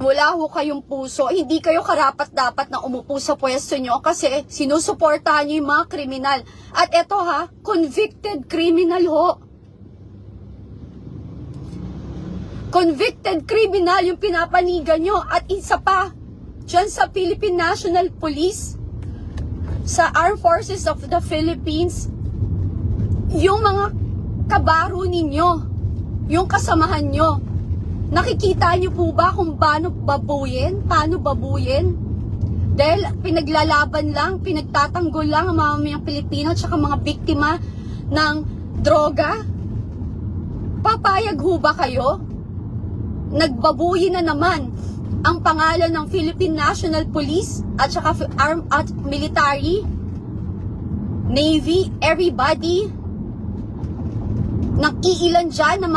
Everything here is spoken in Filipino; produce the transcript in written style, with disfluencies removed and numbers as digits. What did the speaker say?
wala ho kayong puso, hindi kayo karapat-dapat na umupo sa pwesto nyo kasi sinusuportahan nyo yung mga kriminal. At eto ha, convicted criminal ho. Convicted criminal yung pinapanigan nyo. At isa pa, dyan sa Philippine National Police, sa Armed Forces of the Philippines, yung mga kabaro ninyo, yung kasamahan nyo, nakikita niyo po ba kung paano babuyin? Dahil pinaglalaban lang, pinagtatanggol lang ang mamamayang Pilipino at saka mga biktima ng droga? Papayag ho ba kayo? Nagbabuyin na naman ang pangalan ng Philippine National Police at saka Armed at Military, Navy, everybody. Nang iilan dyan na